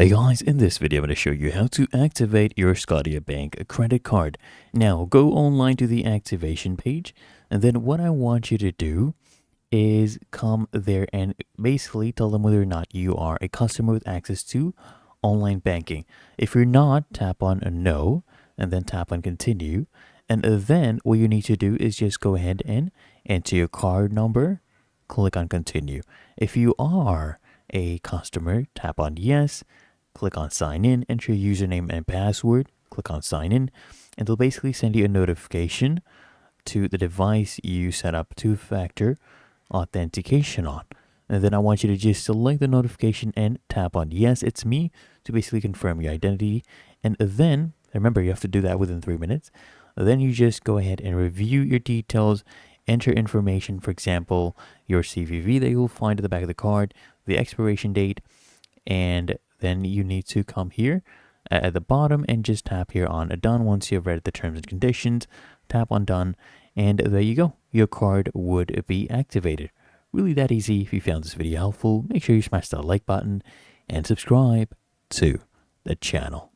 Hey guys, in this video I'm going to show you how to activate your Scotiabank credit card. Now go online to the activation page, and then what I want you to do is come there and basically tell them whether or not you are a customer with access to online banking. If you're not, tap on no and then tap on continue, and then what you need to do is just go ahead and enter your card number, click on continue. If you are a customer, tap on yes, click on sign in, enter your username and password, click on sign in, and they'll basically send you a notification to the device you set up two-factor authentication on. And then I want you to just select the notification and tap on yes, it's me, to basically confirm your identity. And then, remember, you have to do that within 3 minutes. Then you just go ahead and review your details, enter information, for example, your CVV that you'll find at the back of the card, the expiration date, and then you need to come here at the bottom and just tap here on done. Once you've read the terms and conditions, tap on done, and there you go. Your card would be activated. Really that easy. If you found this video helpful, make sure you smash that like button and subscribe to the channel.